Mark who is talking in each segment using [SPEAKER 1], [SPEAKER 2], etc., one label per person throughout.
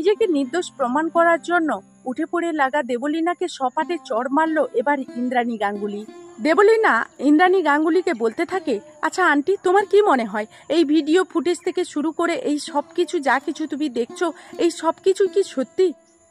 [SPEAKER 1] নিজেকে নির্দোষ প্রমাণ করার জন্য উঠে পড়ে লাগা দেবলীনাকে সপাটে চড় মারল এবার ইন্দ্রাণী গাঙ্গুলি। দেবলীনা ইন্দ্রাণী গাঙ্গুলিকে বলতে থাকে, আচ্ছা আন্টি, তোমার কি মনে হয় এই ভিডিও ফুটেজ থেকে শুরু করে এই সব কিছু যা কিছু তুমি দেখছো, এই সব কিছু কি সত্যি?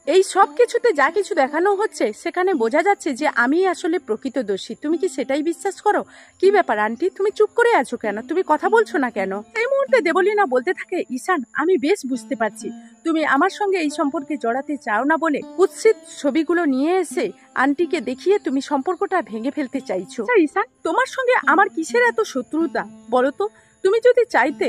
[SPEAKER 1] এই সব কিছুতে যা কিছু দেখানো হচ্ছে সেখানে বোঝা যাচ্ছে যে আমি আসলে প্রকৃত দোষী। তুমি কি সেটাই বিশ্বাস করো? কি ব্যাপার আন্টি, তুমি চুপ করে আছো কেন? তুমি কথা বলছো না কেন? এই মুহূর্তে দেবলীনা বলতে থাকে, ঈশান, আমি বেশ বুঝতে পারছি তুমি আমার সঙ্গে এই সম্পর্কে জড়াতে চাও না বলে কুৎসিত ছবিগুলো নিয়ে এসে আন্টিকে দেখিয়ে তুমি সম্পর্কটা ভেঙে ফেলতে চাইছো। ঈশান, তোমার সঙ্গে আমার কিসের এত শত্রুতা বলো তো? তুমি যদি চাইতে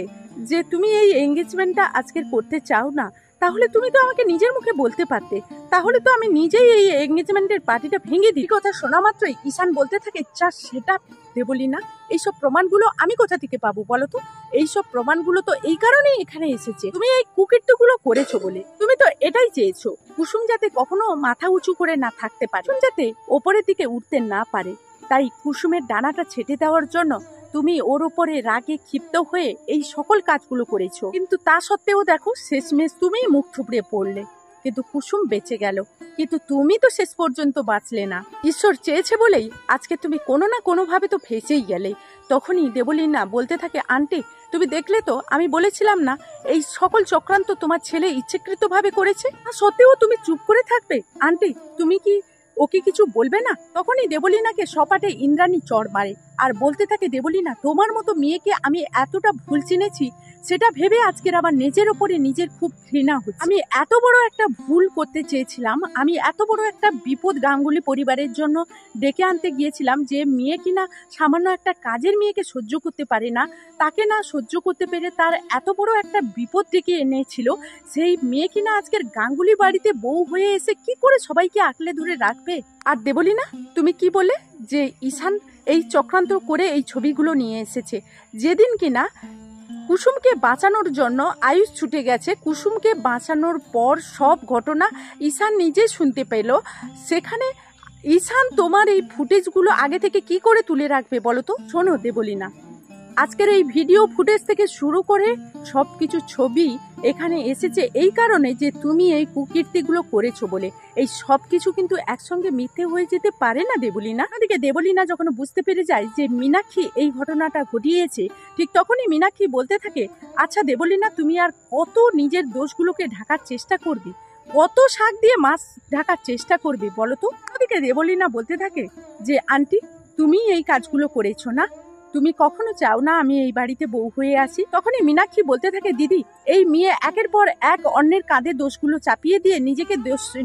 [SPEAKER 1] যে তুমি এই এঙ্গেজমেন্টটা আজকে করতে চাও না, তাহলে তুমি তো আমাকে নিজের মুখে বলতে পারতে, তাহলে তো আমি নিজেই এই এঙ্গেজমেন্টের পার্টিটা ভেঙে দিই। কথা শোনা মাত্রই ঈশান বলতে থাকে, যা সেটা দেবলীনা, এইসব প্রমাণগুলো আমি কোথা থেকে পাবো বলো তো? এইসব প্রমাণগুলো তো এই কারণেই এখানে এসেছে, তুমি এই কুকীর্তিগুলো করেছো বলে। তুমি তো এটাই চেয়েছো কুসুম যাতে কখনো মাথা উঁচু করে না থাকতে পারে, কুসুম যাতে ওপরের দিকে উঠতে না পারে। তাই কুসুমের ডানাটা ছেটে দেওয়ার জন্য তুমি ওর উপরে রাগে ক্ষিপ্ত হয়ে এই সকল কাজগুলো করেছো। কিন্তু তা সত্ত্বেও দেখো, শেষমেশ তুমি মুখ থুবড়ে পড়লে, কিন্তু কুসুম বেঁচে গেল। কিন্তু তুমি তো শেষ পর্যন্ত বাঁচলে না। ঈশ্বর চেয়েছে বলেই আজকে তুমি কোনো না কোনো ভাবে তো ফেঁসেই গেলে। তখনই দেবলীনা বলতে থাকে, আন্টি, তুমি দেখলে তো, আমি বলেছিলাম না এই সকল চক্রান্ত তোমার ছেলে ইচ্ছাকৃতভাবে করেছে? সত্ত্বেও তুমি চুপ করে থাকবে? আন্টি, তুমি কি ওকে কিছু বলবে না? তখনই দেবলীনাকে সপাটে ইন্দ্রাণী চড় মারে আর বলতে থাকে, দেবলীনা, তোমার মতো মেয়েকে আমি এতটা ভুল চিনেছি সেটা ভেবে আজকের আমার নিজের ওপরে নিজের খুব ঘৃণা হচ্ছে। আমি এত বড় একটা ভুল করতে চেয়েছিলাম, আমি এত বড় একটা বিপদ গাঙ্গুলি পরিবারের জন্য ডেকে আনতে গিয়েছিলাম, যে মেয়ে কিনা সামান্য একটা কাজের মেয়েকে সহ্য করতে পারে না, তাকে না সহ্য করতে পেরে তার এত বড় একটা বিপদ ডেকে এনেছিল। সেই মেয়ে কিনা আজকের গাঙ্গুলি বাড়িতে বউ হয়ে এসে কি করে সবাইকে আঁকলে ধরে রাখবে? আর দেবলীনা, তুমি কি বলে যে ঈশান এই চক্রান্ত করে এই ছবিগুলো নিয়ে এসেছে? যেদিন কিনা কুসুমকে বাঁচানোর জন্য আয়ুষ ছুটে গেছে, কুসুমকে বাঁচানোর পর সব ঘটনা ঈশান নিজে শুনতে পেল, সেখানে ঈশান তোমার এই ফুটেজগুলো আগে থেকে কি করে তুলে রাখবে বলো তো? শোনো দেবলীনা, আজকের এই ভিডিও ফুটেজ থেকে শুরু করে সব কিছু ছবি এখানে এসেছে এই কারণে যে তুমি এই কুকীর্তিগুলো করেছো বলে। এই সব কিছু কিন্তু একসঙ্গে মিথ্যে হয়ে যেতে পারে না দেবলীনা। এদিকে দেবলীনা যখন বুঝতে পেরে যায় যে মীনাক্ষী এই ঘটনাটা ঘটিয়েছে, ঠিক তখনই মীনাক্ষী বলতে থাকে, আচ্ছা দেবলীনা, তুমি আর কত নিজের দোষগুলোকে ঢাকার চেষ্টা করবে? কত শাক দিয়ে মাছ ঢাকার চেষ্টা করবে বলো তো? ওদিকে দেবলীনা বলতে থাকে যে, আন্টি, তুমি এই কাজগুলো করেছো না? তুমি কখনো চাও না আমি এই বাড়িতে বউ হয়ে আসি? তখনই মীনাক্ষী বলতে থাকে, দিদি, এই মেয়ে একের পর এক অন্যের কাঁধে দোষগুলো চাপিয়ে দিয়ে নিজেকে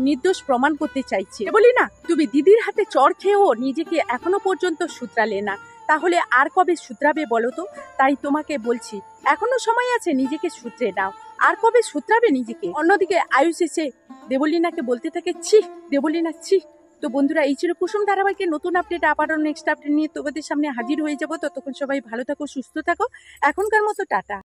[SPEAKER 1] নির্দোষ প্রমাণ করতে চাইছে। বলি না, তুমি দিদির হাতে চড় খেয়েও নিজেকে এখনো পর্যন্ত শুধরালে না, তাহলে আর কবে শুধরাবে বলো তো? তাই তোমাকে বলছি, এখনো সময় আছে, নিজেকে শুধরে নাও। আর কবে শুধরাবে নিজেকে? অন্যদিকে আয়ুষ এসে দেবলীনাকে বলতে থাকে, ছি দেবলীনা, ছি। তো বন্ধুরা, এই ছিল কুসুম ধারাবাহিকের নতুন আপডেট। আবারও নেক্সট আপডেট নিয়ে তোমাদের সামনে হাজির হয়ে যাবো। ততক্ষণ সবাই ভালো থাকো, সুস্থ থাকো। এখনকার মতো টাটা।